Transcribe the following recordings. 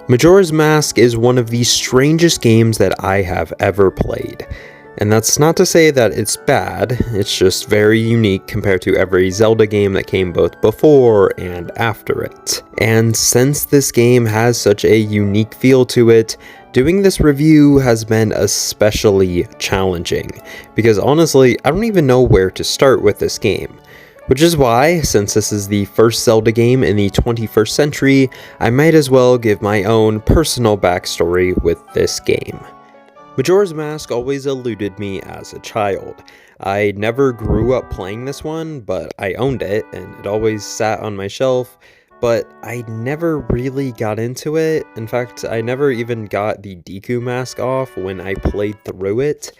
Majora's Mask is one of the strangest games that I have ever played. And that's not to say that it's bad, it's just very unique compared to every Zelda game that came both before and after it. And since this game has such a unique feel to it, doing this review has been especially challenging, because honestly, I don't even know where to start with this game. Which is why, since this is the first Zelda game in the 21st century, I might as well give my own personal backstory with this game. Majora's Mask always eluded me as a child. I never grew up playing this one, but I owned it, and it always sat on my shelf, but I never really got into it. In fact, I never even got the Deku mask off when I played through it.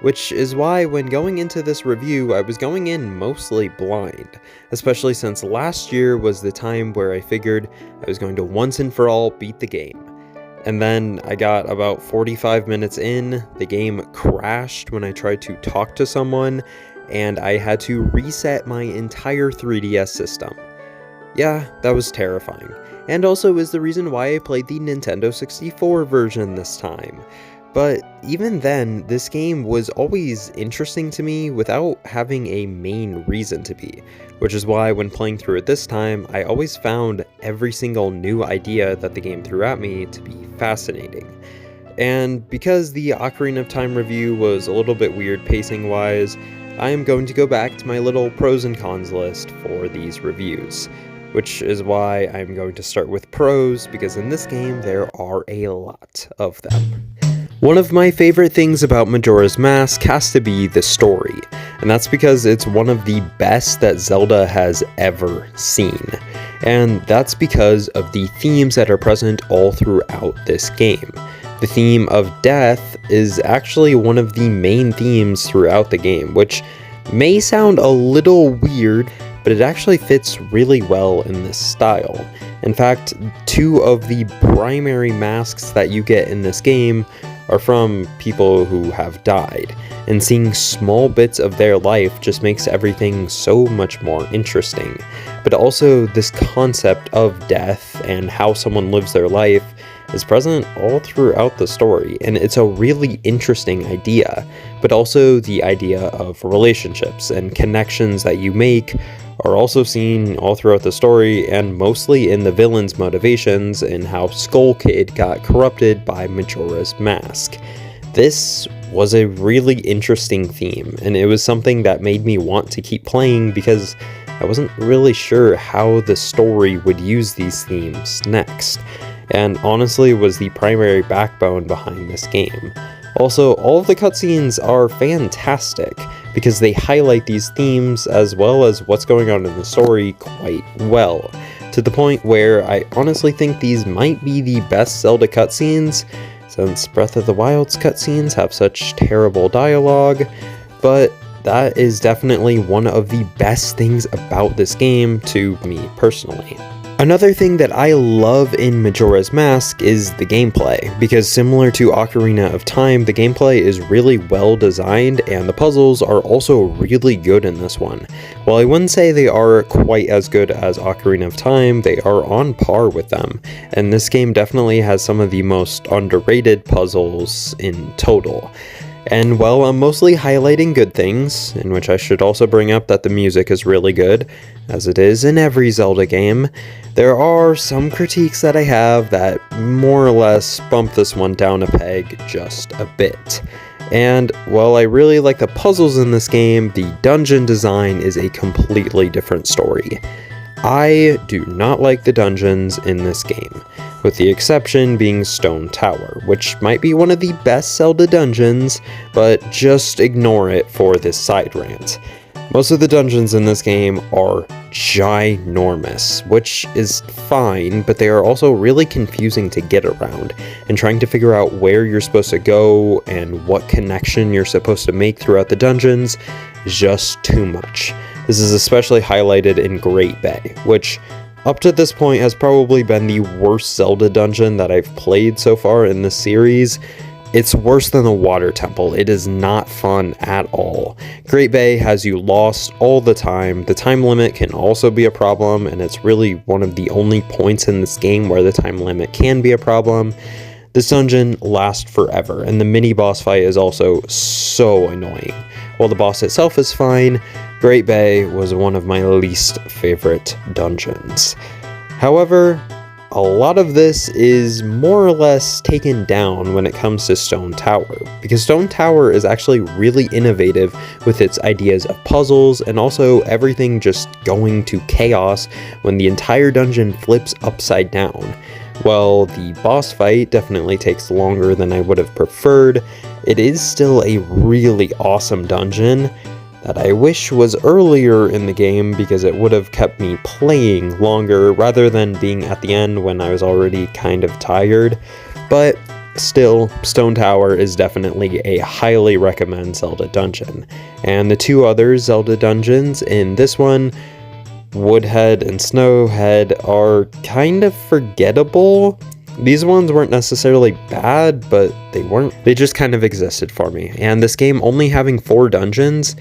Which is why when going into this review, I was going in mostly blind, especially since last year was the time where I figured I was going to once and for all beat the game. And then I got about 45 minutes in, the game crashed when I tried to talk to someone, and I had to reset my entire 3DS system. Yeah, that was terrifying, and also is the reason why I played the Nintendo 64 version this time. But even then, this game was always interesting to me without having a main reason to be, which is why when playing through it this time, I always found every single new idea that the game threw at me to be fascinating. And because the Ocarina of Time review was a little bit weird pacing-wise, I am going to go back to my little pros and cons list for these reviews, which is why I'm going to start with pros, because in this game there are a lot of them. One of my favorite things about Majora's Mask has to be the story, and that's because it's one of the best that Zelda has ever seen. And that's because of the themes that are present all throughout this game. The theme of death is actually one of the main themes throughout the game, which may sound a little weird, but it actually fits really well in this style. In fact, two of the primary masks that you get in this game are from people who have died, and seeing small bits of their life just makes everything so much more interesting. But also, this concept of death and how someone lives their life is present all throughout the story, and it's a really interesting idea. But also the idea of relationships and connections that you make are also seen all throughout the story, and mostly in the villain's motivations and how Skull Kid got corrupted by Majora's Mask. This was a really interesting theme, and it was something that made me want to keep playing because I wasn't really sure how the story would use these themes next, and honestly was the primary backbone behind this game. Also, all of the cutscenes are fantastic because they highlight these themes as well as what's going on in the story quite well, to the point where I honestly think these might be the best Zelda cutscenes, since Breath of the Wild's cutscenes have such terrible dialogue, but that is definitely one of the best things about this game to me personally. Another thing that I love in Majora's Mask is the gameplay, because similar to Ocarina of Time, the gameplay is really well designed and the puzzles are also really good in this one. While I wouldn't say they are quite as good as Ocarina of Time, they are on par with them, and this game definitely has some of the most underrated puzzles in total. And while I'm mostly highlighting good things, in which I should also bring up that the music is really good, as it is in every Zelda game, there are some critiques that I have that more or less bump this one down a peg just a bit. And while I really like the puzzles in this game, the dungeon design is a completely different story. I do not like the dungeons in this game, with the exception being Stone Tower, which might be one of the best Zelda dungeons, but just ignore it for this side rant. Most of the dungeons in this game are ginormous, which is fine, but they are also really confusing to get around, and trying to figure out where you're supposed to go and what connection you're supposed to make throughout the dungeons is just too much. This is especially highlighted in Great Bay, which up to this point has probably been the worst Zelda dungeon that I've played so far in this series. It's worse than the water temple. It is not fun at all. Great Bay has you lost all the time. The time limit can also be a problem, and it's really one of the only points in this game where the time limit can be a problem. This dungeon lasts forever, and the mini boss fight is also so annoying. While the boss itself is fine, Great Bay was one of my least favorite dungeons. However, a lot of this is more or less taken down when it comes to Stone Tower, because Stone Tower is actually really innovative with its ideas of puzzles and also everything just going to chaos when the entire dungeon flips upside down. While the boss fight definitely takes longer than I would have preferred, it is still a really awesome dungeon that I wish was earlier in the game because it would have kept me playing longer rather than being at the end when I was already kind of tired. But still, Stone Tower is definitely a highly recommend Zelda dungeon. And the two other Zelda dungeons in this one, Woodhead and Snowhead, are kind of forgettable. These ones weren't necessarily bad, but they just kind of existed for me. And this game only having 4 dungeons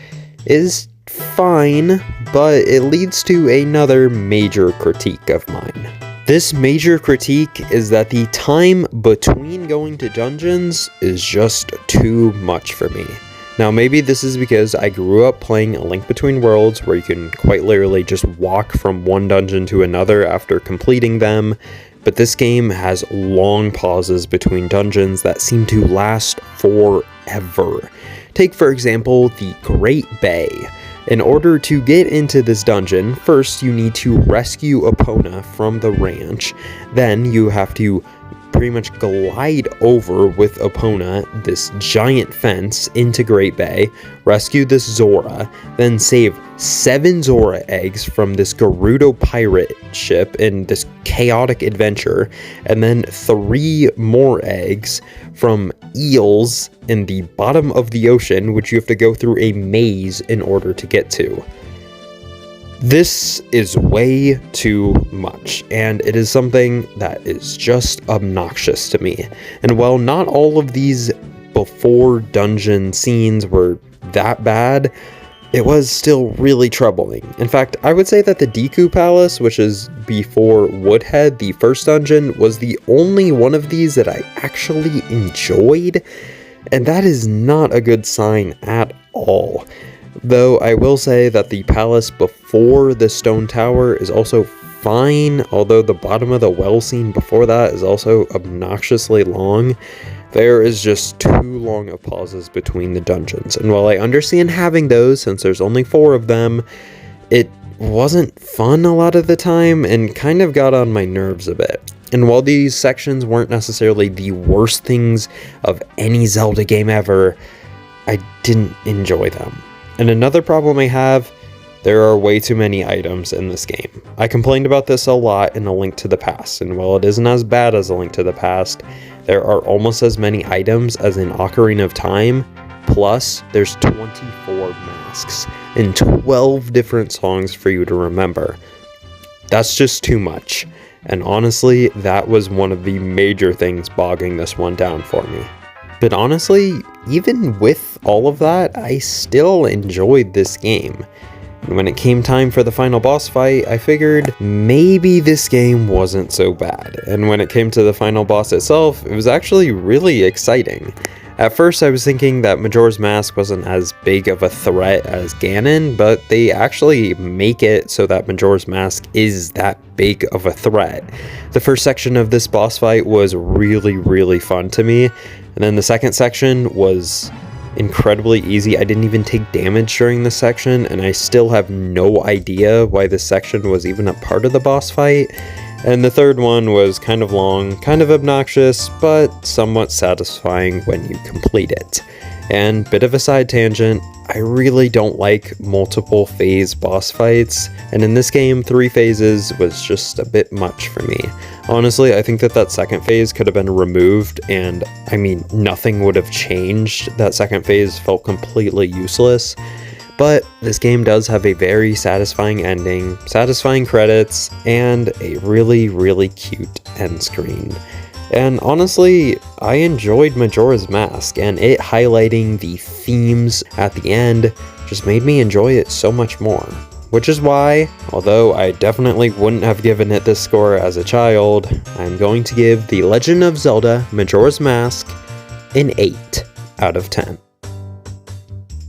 is fine, but it leads to another major critique of mine. This major critique is that the time between going to dungeons is just too much for me. Now, maybe this is because I grew up playing A Link Between Worlds, where you can quite literally just walk from one dungeon to another after completing them, but this game has long pauses between dungeons that seem to last forever. Take, for example, the Great Bay. In order to get into this dungeon, first you need to rescue Epona from the ranch, then you have to pretty much glide over with Epona this giant fence into Great Bay, rescue this Zora, then save 7 Zora eggs from this Gerudo pirate ship in this chaotic adventure, and then 3 more eggs from eels in the bottom of the ocean, which you have to go through a maze in order to get to. This is way too much, and it is something that is just obnoxious to me. And while not all of these before dungeon scenes were that bad, it was still really troubling. In fact, I would say that the Deku Palace, which is before Woodhead, the first dungeon, was the only one of these that I actually enjoyed, and that is not a good sign at all. Though I will say that the palace before the Stone Tower is also fine, although the bottom of the well scene before that is also obnoxiously long. There is just too long of pauses between the dungeons, and while I understand having those since there's only 4 of them, it wasn't fun a lot of the time and kind of got on my nerves a bit. And while these sections weren't necessarily the worst things of any Zelda game ever, I didn't enjoy them. And another problem I have, there are way too many items in this game. I complained about this a lot in A Link to the Past, and while it isn't as bad as A Link to the Past, there are almost as many items as in Ocarina of Time, plus there's 24 masks and 12 different songs for you to remember. That's just too much, and honestly, that was one of the major things bogging this one down for me. But honestly, even with all of that, I still enjoyed this game. And when it came time for the final boss fight, I figured maybe this game wasn't so bad. And when it came to the final boss itself, it was actually really exciting. At first, I was thinking that Majora's Mask wasn't as big of a threat as Ganon, but they actually make it so that Majora's Mask is that big of a threat. The first section of this boss fight was really fun to me, and then the second section was incredibly easy. I didn't even take damage during this section, and I still have no idea why this section was even a part of the boss fight. And the third one was kind of long, kind of obnoxious, but somewhat satisfying when you complete it. And bit of a side tangent, I really don't like multiple phase boss fights, and in this game, 3 phases was just a bit much for me. Honestly, I think that second phase could have been removed, and I mean, nothing would have changed. That second phase felt completely useless. But this game does have a very satisfying ending, satisfying credits, and a really cute end screen. And honestly, I enjoyed Majora's Mask, and it highlighting the themes at the end just made me enjoy it so much more. Which is why, although I definitely wouldn't have given it this score as a child, I'm going to give The Legend of Zelda Majora's Mask an 8 out of 10.